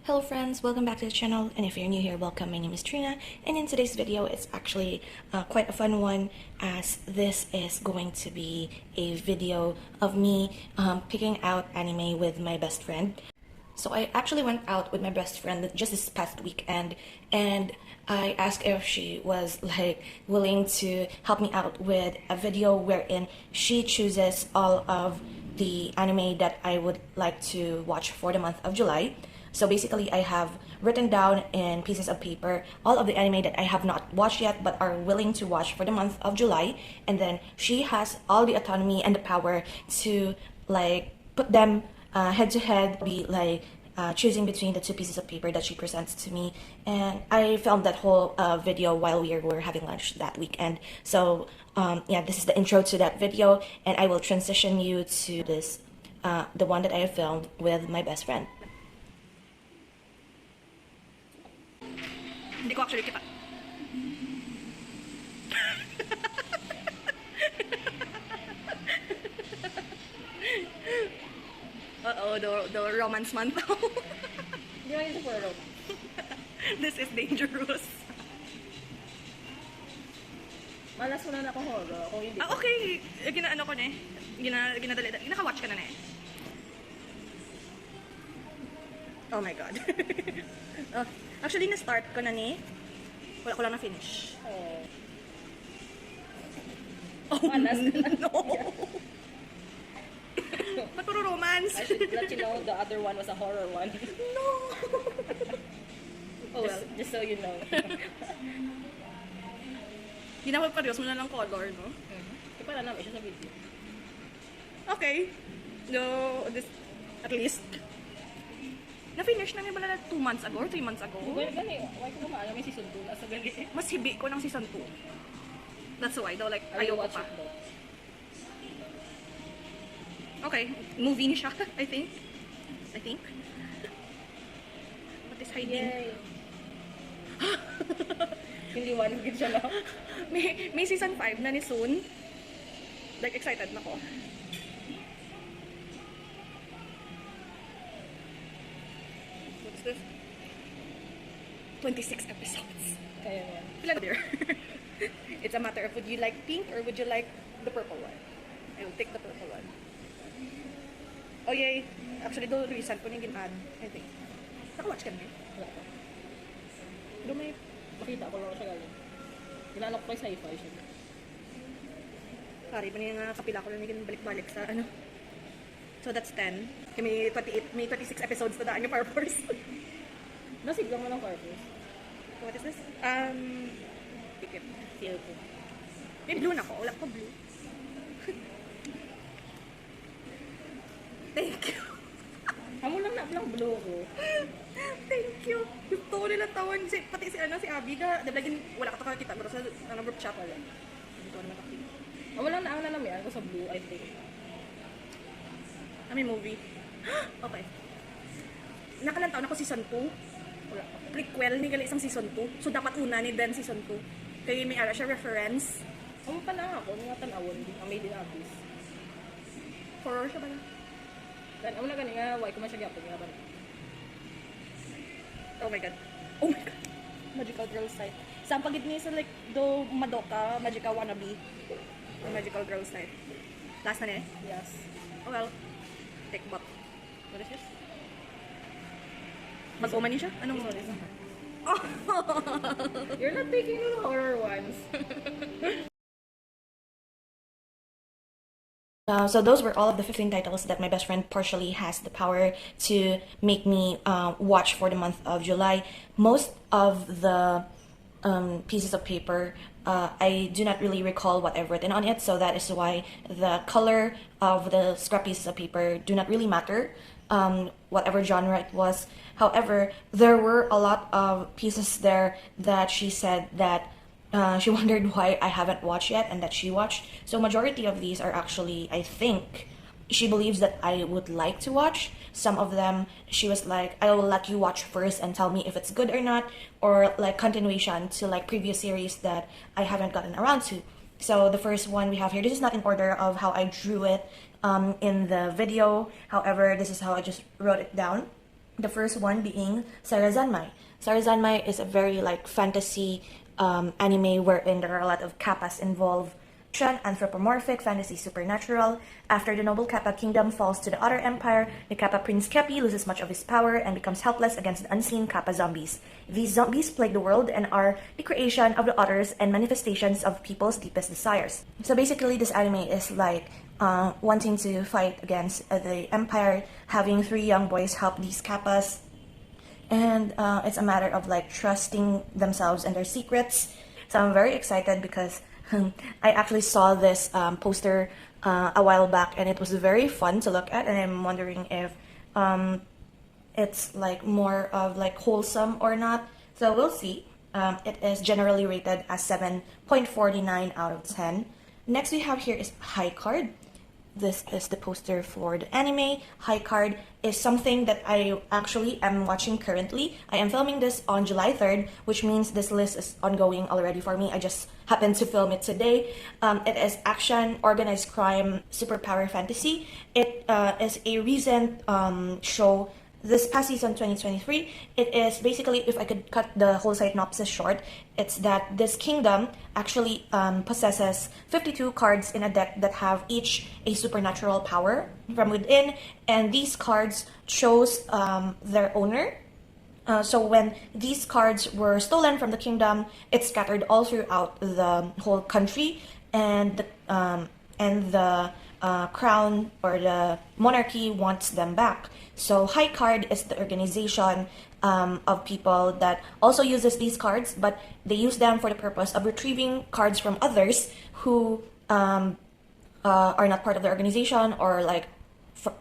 Hello friends, welcome back to the channel, and if you're new here, welcome. My name is Trina, and in today's video it's actually quite a fun one, as this is going to be a video of me picking out anime with my best friend. So I actually went out with my best friend just this past weekend, and I asked if she was willing to help me out with a video wherein she chooses all of the anime that I would like to watch for the month of July. So basically, I have written down in pieces of paper all of the anime that I have not watched yet but are willing to watch for the month of July. And then she has all the autonomy and the power to put them head to head, be choosing between the two pieces of paper that she presents to me. And I filmed that whole video while we were having lunch that weekend. So yeah, this is the intro to that video, and I will transition you to this, the one that I have filmed with my best friend. Hindi ko actually kita. Uh-oh, the romance month. Hindi naman ito for romance. This is dangerous. Malas mo na ako horror. Kung hindi Okay. Ginaano ko na eh. Ginadali. Ginaka-watch ka na eh. Oh my god. Actually, na-start ko na ni. Wala ko lang na-finish. Oh, malas na lang. No! Ba't puro romance? I should let you know the other one was a horror one. No! Oh well. Just so you know. Ginawag pa Diyos mo na lang color, no? Kaya pala namin siya sa video. Okay. No, this, at least. Na-finish na niya pala 2 months ago or 3 months ago. Gani, why ko kumaalam may season 2 nasa gali. Mas hibi ko ng season 2. That's why daw, ayaw ko pa. Okay, movie ni siya, I think. What is hiding? Yay! Hindi one good siya na. May season 5 na ni soon. Excited na ko. What's this? 26 episodes. Kaya yan. Ilan there? It's a matter of would you like pink or would you like the purple one? I will take the purple one. Oh yay! Actually, do recent ko na yung gin-add, I think. Naka-watch ka na eh? Wala pa. Do may... Makita ko lang siya galing. Ginanok ko yung sci-fi siya. Sorry, pa niya kapila ko na yung balik-balik sa ano. So that's 10. May 28, may 26 episodes na daan yung purpose. Nasiglang mo ng purpose. What is this? Ticket. Feel ko. May blue na ko. Wala ko blue. Thank you. Amo lang na blang blue ko. Thank you. Gusto ko nila tawan. Pati si Abby ka. Dablagin, wala ka to kakita. Pero sa group chat wala. Hindi ko naman nakita. Amo lang na namin yan ko sa blue, I think. May movie. Okay. Nakalantaw na ko season 2. Wala pa. Prequel ni gali isang season 2. So dapat una ni Ben season 2. Kaya may ara siya reference. Amo pa na ako, nga tanawon, amay din abis. Horror siya ba na? Kan amo na gani nga, why ko man siya gyapon nga ba? Oh my god. Oh my god. Magical girl site. Sa pagid ni sa do Madoka, Magical Wannabe. Magical girl site. Last na niya? Yes. Oh well. Take bot. What is this? Mag-oma niya siya? Anong Sorry. Oh! You're not taking the horror ones. So those were all of the 15 titles that my best friend partially has the power to make me watch for the month of July. Most of the pieces of paper, I do not really recall what I've written on it, so that is why the color of the scrap pieces of paper do not really matter, whatever genre it was. However, there were a lot of pieces there that she said that she wondered why I haven't watched yet and that she watched. So majority of these are actually, I think, she believes that I would like to watch. Some of them, she was like, I will let you watch first and tell me if it's good or not, or continuation to previous series that I haven't gotten around to. So the first one we have here, this is not in order of how I drew it in the video. However, this is how I just wrote it down. The first one being Sarazanmai. Sarazanmai is a very like fantasy anime wherein there are a lot of kappas involved. Anthropomorphic, fantasy, supernatural. After the noble Kappa kingdom falls to the Otter Empire, the Kappa Prince Kepi loses much of his power and becomes helpless against the unseen Kappa zombies. These zombies plague the world and are the creation of the otters and manifestations of people's deepest desires. So basically, this anime is like wanting to fight against the Empire, having 3 young boys help these Kappas, and it's a matter of like trusting themselves and their secrets. So I'm very excited because I actually saw this poster a while back, and it was very fun to look at, and I'm wondering if it's like more of like wholesome or not. So we'll see. It is generally rated as 7.49 out of 10. Next we have here is High Card. This is the poster for the anime. High Card is something that I actually am watching currently. I am filming this on July 3rd, which means this list is ongoing already for me. I just happened to film it today. It is action, organized crime, superpower fantasy. It is a recent show this past season 2023. It is basically, if I could cut the whole synopsis short, it's that this kingdom actually possesses 52 cards in a deck that have each a supernatural power from within, and these cards chose their owner. So when these cards were stolen from the kingdom, it scattered all throughout the whole country, and the crown or the monarchy wants them back. So High Card is the organization of people that also uses these cards, but they use them for the purpose of retrieving cards from others who are not part of the organization or like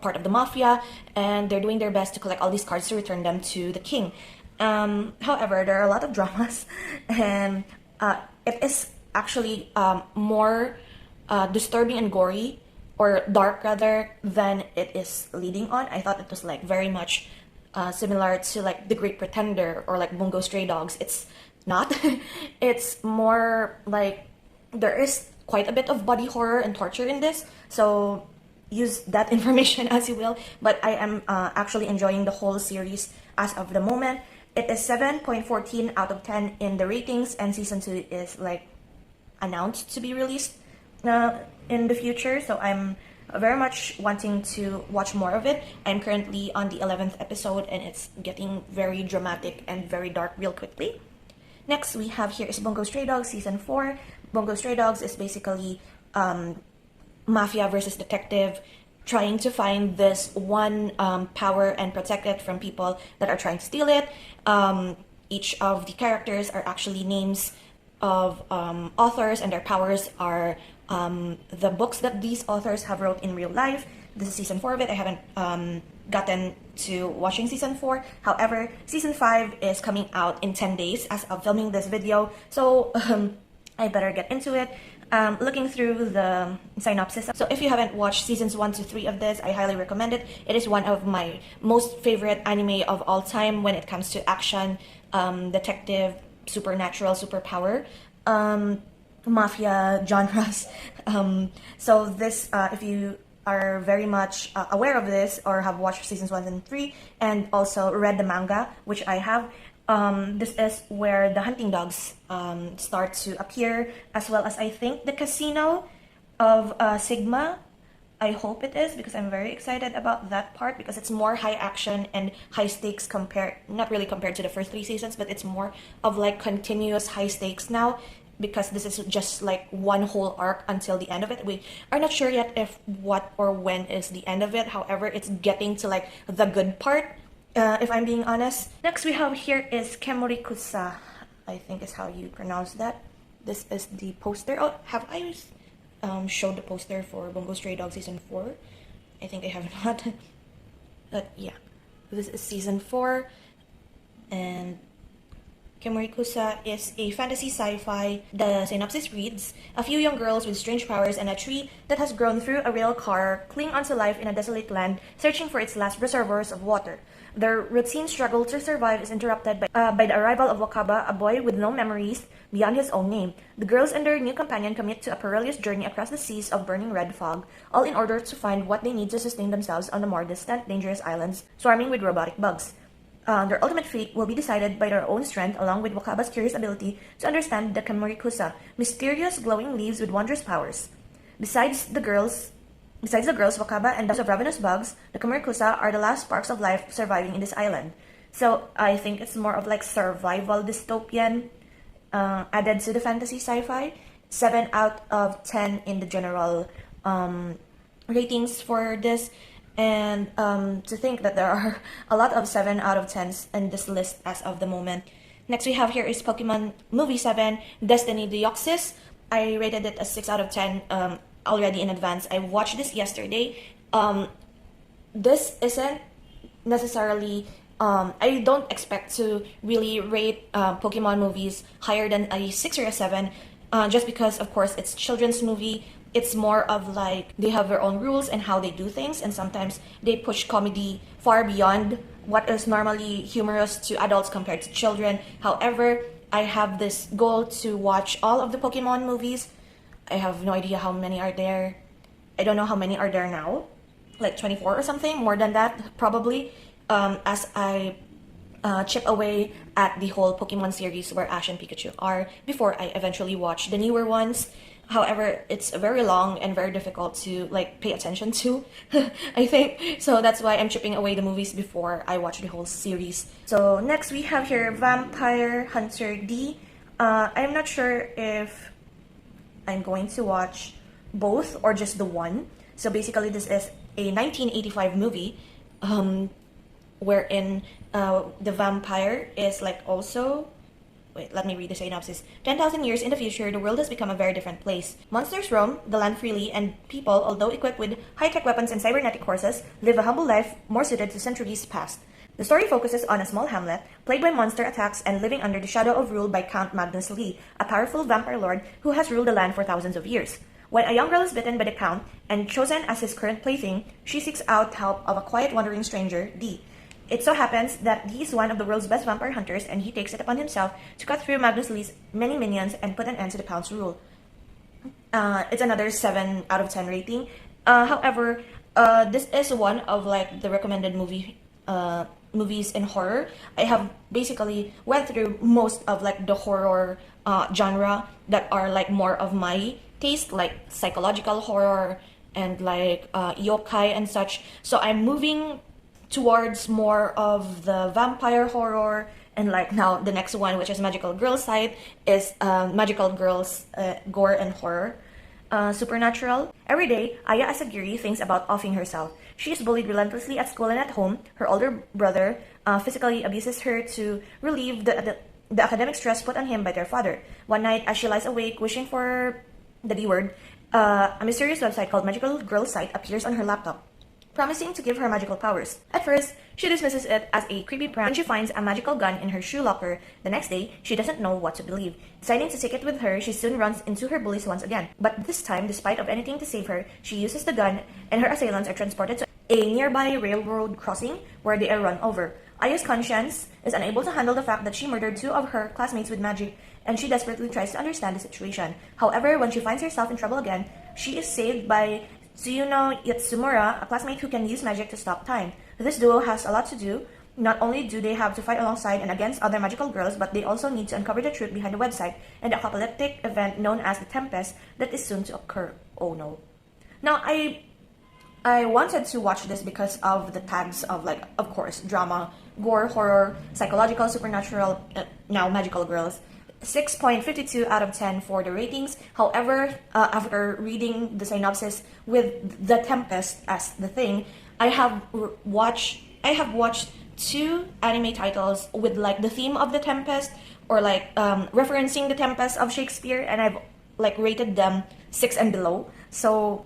part of the mafia, and they're doing their best to collect all these cards to return them to the king. However, there are a lot of dramas, and it is actually more disturbing and gory, or dark rather, than it is leading on. I thought it was like very much similar to like The Great Pretender or like Bungo Stray Dogs. It's not. It's more like there is quite a bit of body horror and torture in this, so use that information as you will, but I am actually enjoying the whole series as of the moment. It is 7.14 out of 10 in the ratings, and season 2 is like announced to be released in the future, so I'm very much wanting to watch more of it. I'm currently on the 11th episode, and it's getting very dramatic and very dark real quickly. Next we have here is Bungo Stray Dogs season 4. Bungo Stray Dogs is basically mafia versus detective, trying to find this one power and protect it from people that are trying to steal it. Each of the characters are actually names of authors, and their powers are the books that these authors have wrote in real life. This is season 4 of it. I haven't gotten to watching season 4. However, season 5 is coming out in 10 days as of filming this video, so I better get into it. Looking through the synopsis. So if you haven't watched seasons 1 to 3 of this, I highly recommend it. It is one of my most favorite anime of all time when it comes to action, detective, supernatural, superpower, mafia genres. So this, if you are very much aware of this or have watched seasons 1 and 3 and also read the manga, which I have, this is where the hunting dogs start to appear, as well as I think the casino of Sigma. I hope it is, because I'm very excited about that part, because it's more high action and high stakes compared, not really compared to the first 3 seasons, but it's more of like continuous high stakes now, because this is just like one whole arc until the end of it. We are not sure yet if what or when is the end of it. However, it's getting to like the good part, if I'm being honest. Next we have here is Kemurikusa, I think is how you pronounce that. This is the poster. Oh, have I showed the poster for Bungo Stray Dogs season 4? I think I have not. But yeah, this is season 4, and Kemurikusa is a fantasy sci-fi. The synopsis reads, a few young girls with strange powers and a tree that has grown through a rail car cling onto life in a desolate land, searching for its last reservoirs of water. Their routine struggle to survive is interrupted by the arrival of Wakaba, a boy with no memories beyond his own name. The girls and their new companion commit to a perilous journey across the seas of burning red fog, all in order to find what they need to sustain themselves on the more distant, dangerous islands swarming with robotic bugs. Their ultimate fate will be decided by their own strength, along with Wakaba's curious ability to understand the Kamurikusa, mysterious glowing leaves with wondrous powers. Besides the girls, Wakaba and the of ravenous bugs, the Kamurikusa are the last sparks of life surviving in this island. So I think it's more of like survival dystopian, added to the fantasy sci-fi. 7 out of 10 in the general ratings for this. And to think that there are a lot of 7 out of 10s in this list as of the moment. Next we have here is Pokemon Movie 7, Destiny Deoxys. I rated it as 6 out of 10 already in advance. I watched this yesterday. This isn't necessarily... I don't expect to really rate Pokemon movies higher than a 6 or a 7, just because, of course, it's children's movie. It's more of like they have their own rules and how they do things, and sometimes they push comedy far beyond what is normally humorous to adults compared to children. However, I have this goal to watch all of the Pokemon movies. I have no idea how many are there. I don't know how many are there now, like 24 or something, more than that probably, as I chip away at the whole Pokemon series where Ash and Pikachu are before I eventually watch the newer ones. However, it's very long and very difficult to like pay attention to, I think. So that's why I'm chipping away the movies before I watch the whole series. So next we have here Vampire Hunter D. I'm not sure if I'm going to watch both or just the one. So basically this is a 1985 movie wherein the vampire is like also... Wait, let me read the synopsis. 10,000 years in the future, the world has become a very different place. Monsters roam the land freely, and people, although equipped with high-tech weapons and cybernetic horses, live a humble life more suited to centuries past. The story focuses on a small hamlet, plagued by monster attacks and living under the shadow of rule by Count Magnus Lee, a powerful vampire lord who has ruled the land for thousands of years. When a young girl is bitten by the Count and chosen as his current plaything, she seeks out help of a quiet wandering stranger, Dee. It so happens that he is one of the world's best vampire hunters, and he takes it upon himself to cut through Magnus Lee's many minions and put an end to the Count's rule. It's another 7 out of 10 rating. However, this is one of like the recommended movies in horror. I have basically went through most of like the horror genre that are like more of my taste, like psychological horror and like yokai and such. So I'm moving towards more of the vampire horror, and like now the next one, which is Magical Girls side, is Magical Girls gore and horror. Supernatural. Every day, Aya Asagiri thinks about offing herself. She is bullied relentlessly at school and at home. Her older brother physically abuses her to relieve the academic stress put on him by their father. One night, as she lies awake wishing for the D word, a mysterious website called Magical Girls site appears on her laptop, promising to give her magical powers. At first, she dismisses it as a creepy prank when she finds a magical gun in her shoe locker. The next day, she doesn't know what to believe. Deciding to take it with her, she soon runs into her bullies once again. But this time, despite of anything to save her, she uses the gun, and her assailants are transported to a nearby railroad crossing where they are run over. Aya's conscience is unable to handle the fact that she murdered 2 of her classmates with magic, and she desperately tries to understand the situation. However, when she finds herself in trouble again, she is saved by Tsuyuno Yatsumura, a classmate who can use magic to stop time. This duo has a lot to do. Not only do they have to fight alongside and against other magical girls, but they also need to uncover the truth behind the website and the apocalyptic event known as the Tempest that is soon to occur. Oh no. Now, I wanted to watch this because of the tags of, like, of course, drama, gore, horror, psychological, supernatural, now magical girls. 6.52 out of 10 for the ratings. However, after reading the synopsis with the Tempest as the thing, I have watched 2 anime titles with like the theme of the Tempest, or like referencing the Tempest of Shakespeare, and I've like rated them 6 and below. So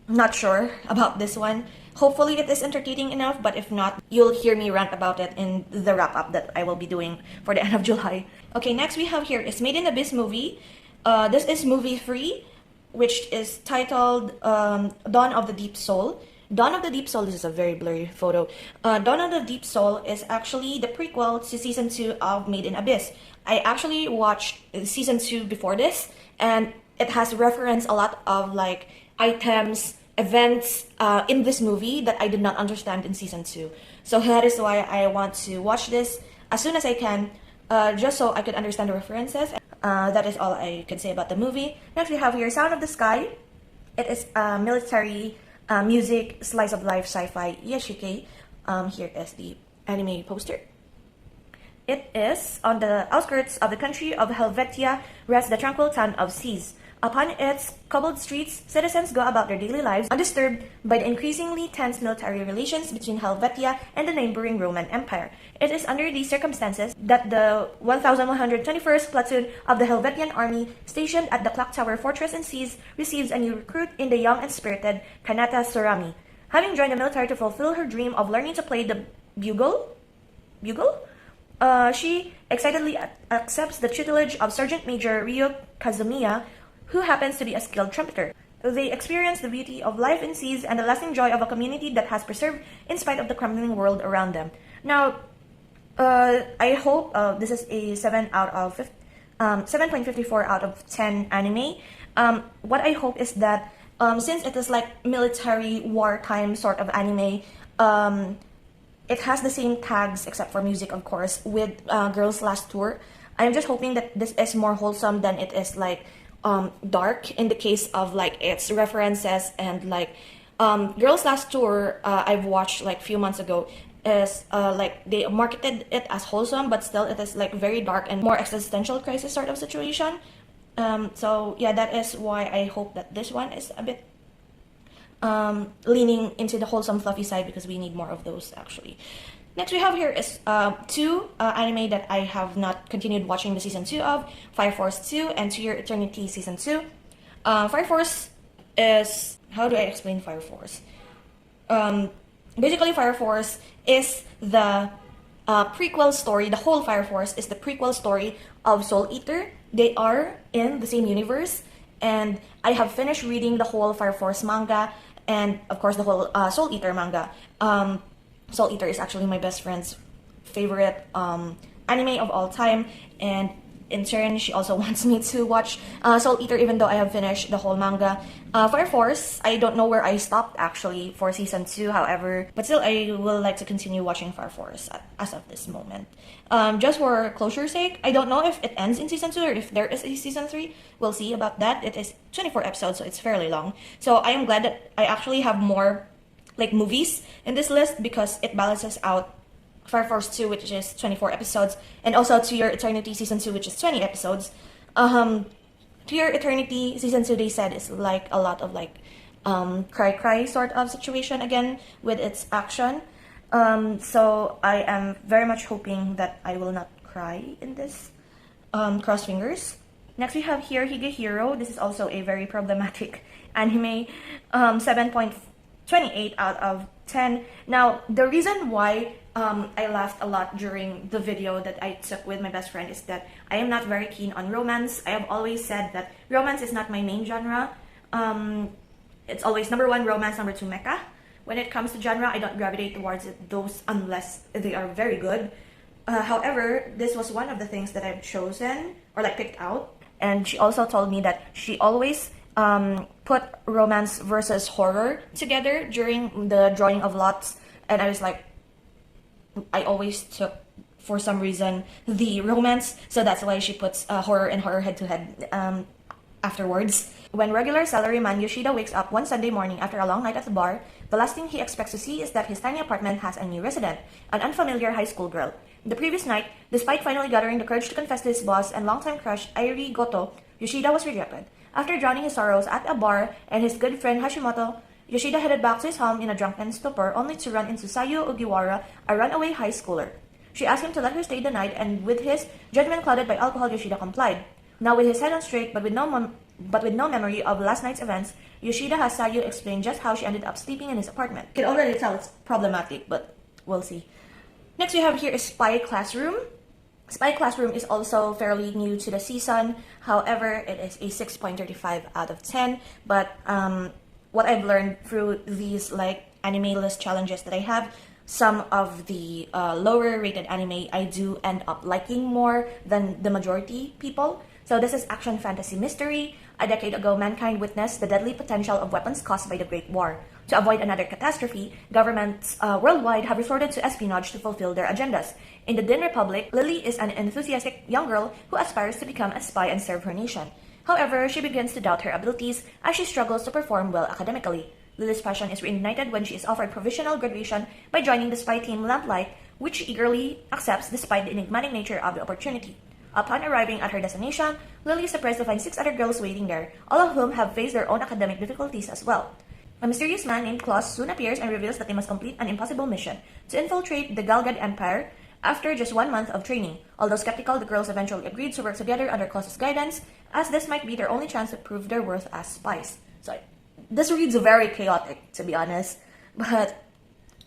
not sure about this one. Hopefully it is entertaining enough, but if not, you'll hear me rant about it in the wrap-up that I will be doing for the end of July. Okay, next we have here is Made in Abyss movie. This is movie 3, which is titled Dawn of the Deep Soul. Dawn of the Deep Soul, this is a very blurry photo. Dawn of the Deep Soul is actually the prequel to season 2 of Made in Abyss. I actually watched season 2 before this, and it has referenced a lot of like items events in this movie that I did not understand in season 2. So that is why I want to watch this as soon as I can, just so I could understand the references. That is all I can say about the movie. Next we have here Sound of the Sky. It is military music, slice of life, sci-fi, yashike. Here is the anime poster. It is on the outskirts of the country of Helvetia rests the tranquil town of Seas. Upon its cobbled streets, citizens go about their daily lives undisturbed by the increasingly tense military relations between Helvetia and the neighboring Roman Empire. It is under these circumstances that the 1121st Platoon of the Helvetian army, stationed at the Clock Tower Fortress in Seas, receives a new recruit in the young and spirited Kanata Surami. Having joined the military to fulfill her dream of learning to play the bugle? She excitedly accepts the tutelage of Sergeant Major Ryo Kazumiya, who happens to be a skilled trumpeter. They experience the beauty of life in Seas and the lasting joy of a community that has preserved in spite of the crumbling world around them. Now, I hope this is a 7.54 out of 10 anime. What I hope is that since it is like military wartime sort of anime, it has the same tags except for music, of course, with Girls Last Tour. I'm just hoping that this is more wholesome than it is like dark in the case of like its references, and like Girls Last Tour I've watched like few months ago is like they marketed it as wholesome, but still it is like very dark and more existential crisis sort of situation. So yeah, that is why I hope that this one is a bit leaning into the wholesome fluffy side, because we need more of those actually. Next we have here is two anime that I have not continued watching the season 2 of, Fire Force 2 and To Your Eternity season 2. Fire Force is, how do I explain Fire Force? Basically Fire Force is the prequel story. The whole Fire Force is the prequel story of Soul Eater. They are in the same universe, and I have finished reading the whole Fire Force manga and of course the whole Soul Eater manga. Soul Eater is actually my best friend's favorite anime of all time, and in turn she also wants me to watch Soul Eater even though I have finished the whole manga. Fire Force, I don't know where I stopped actually for season 2, however, but still I will like to continue watching Fire Force as of this moment. Just for closure's sake, I don't know if it ends in season 2 or if there is a season 3. We'll see about that. It is 24 episodes, so it's fairly long. So I am glad that I actually have more like movies in this list, because it balances out Fire Force 2, which is 24 episodes, and also To Your Eternity season 2, which is 20 episodes. To Your Eternity season 2, they said, is like a lot of like cry sort of situation again with its action. So I am very much hoping that I will not cry in this. Cross fingers. Next we have here Higehiro. This is also a very problematic anime. 7.28 out of 10. Now, the reason why I laughed a lot during the video that I took with my best friend is that I am not very keen on romance. I have always said that romance is not my main genre. It's always number 1 romance, number 2 mecha. When it comes to genre, I don't gravitate towards those unless they are very good. However, this was one of the things that I've chosen or like picked out. And she also told me that she always put romance versus horror together during the drawing of lots, and I was like, I always took, for some reason, the romance, so that's why she puts horror and horror head to head afterwards. When regular salaryman Yoshida wakes up one Sunday morning after a long night at the bar, the last thing he expects to see is that his tiny apartment has a new resident, an unfamiliar high school girl. The previous night, despite finally gathering the courage to confess to his boss and longtime crush Airi Goto, Yoshida was rejected. After drowning his sorrows at a bar and his good friend Hashimoto, Yoshida headed back to his home in a drunken stupor, only to run into Sayu Ogiwara, a runaway high schooler. She asked him to let her stay the night, and with his judgment clouded by alcohol, Yoshida complied. Now with his head on straight but with no memory of last night's events, Yoshida has Sayu explain just how she ended up sleeping in his apartment. You can already tell it's problematic, but we'll see. Next we have here is Spy Classroom. Spy Classroom is also fairly new to the season. However, it is a 6.35 out of 10. But what I've learned through these like anime list challenges that I have, some of the lower rated anime I do end up liking more than the majority people. So this is action fantasy mystery. A decade ago, mankind witnessed the deadly potential of weapons caused by the Great War. To avoid another catastrophe, governments worldwide have resorted to espionage to fulfill their agendas. In the Din Republic, Lily is an enthusiastic young girl who aspires to become a spy and serve her nation. However, she begins to doubt her abilities as she struggles to perform well academically. Lily's passion is reignited when she is offered provisional graduation by joining the spy team Lamplight, which she eagerly accepts despite the enigmatic nature of the opportunity. Upon arriving at her destination, Lily is surprised to find 6 other girls waiting there, all of whom have faced their own academic difficulties as well. A mysterious man named Klaus soon appears and reveals that they must complete an impossible mission to infiltrate the Galgad Empire after just 1 month of training. Although skeptical, the girls eventually agreed to work together under Klaus's guidance, as this might be their only chance to prove their worth as spies. So, this reads very chaotic, to be honest. But,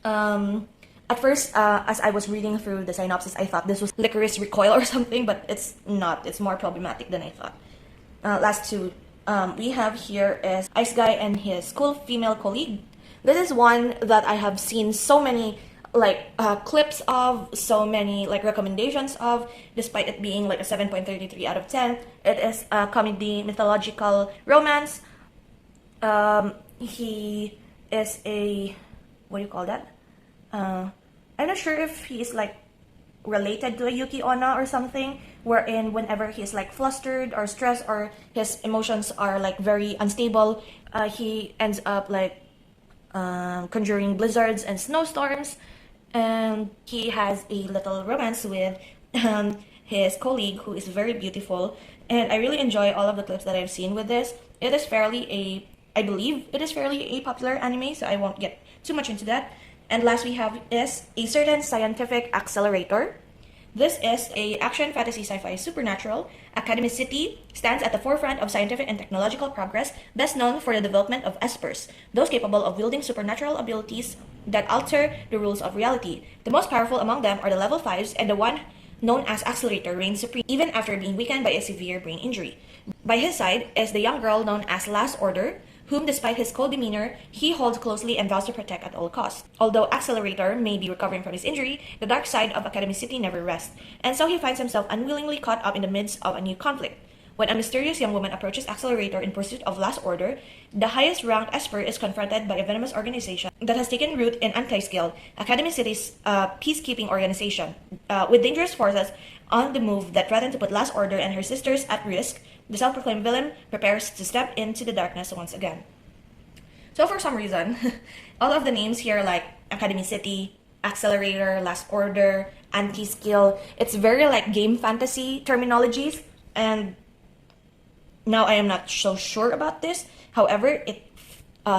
at first, as I was reading through the synopsis, I thought this was Licorice Recoil or something, but it's not. It's more problematic than I thought. Last two we have here is Ice Guy and his school female colleague. This is one that I have seen so many clips of, so many recommendations of, despite it being like a 7.33 out of 10. It is a comedy mythological romance. He is a, what do you call that? I'm not sure if he's related to a Yuki Onna or something, wherein whenever he's flustered or stressed or his emotions are very unstable, he ends up conjuring blizzards and snowstorms, and he has a little romance with his colleague, who is very beautiful. And I really enjoy all of the clips that I've seen with this. It is I believe it is fairly a popular anime, so I won't get too much into that. And last we have is A Certain Scientific Accelerator. This is a action fantasy sci-fi supernatural. Academy City stands at the forefront of scientific and technological progress, best known for the development of espers, those capable of wielding supernatural abilities that alter the rules of reality. The most powerful among them are the level 5s, and the one known as Accelerator reigns supreme even after being weakened by a severe brain injury. By his side is the young girl known as Last Order, whom despite his cold demeanor, he holds closely and vows to protect at all costs. Although Accelerator may be recovering from his injury, the dark side of Academy City never rests, and so he finds himself unwillingly caught up in the midst of a new conflict. When a mysterious young woman approaches Accelerator in pursuit of Last Order, the highest-ranked Esper is confronted by a venomous organization that has taken root in Anti-Skill, Academy City's peacekeeping organization. With dangerous forces on the move that threaten to put Last Order and her sisters at risk, the self-proclaimed villain prepares to step into the darkness once again. So for some reason, all of the names here like Academy City, Accelerator, Last Order, Anti-Skill, it's very game fantasy terminologies, and now I am not so sure about this. However, it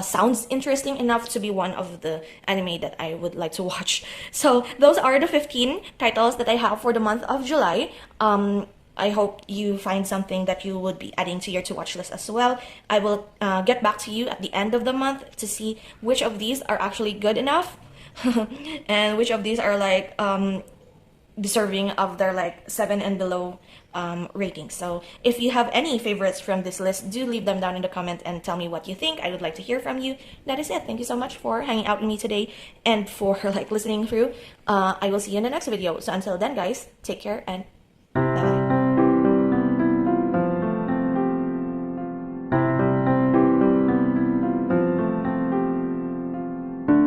sounds interesting enough to be one of the anime that I would like to watch. So those are the 15 titles that I have for the month of July. I hope you find something that you would be adding to your to-watch list as well. I will get back to you at the end of the month to see which of these are actually good enough and which of these are deserving of their 7 and below ratings. So if you have any favorites from this list, do leave them down in the comment and tell me what you think. I would like to hear from you. That is it. Thank you so much for hanging out with me today and for listening through. I will see you in the next video. So until then, guys, take care and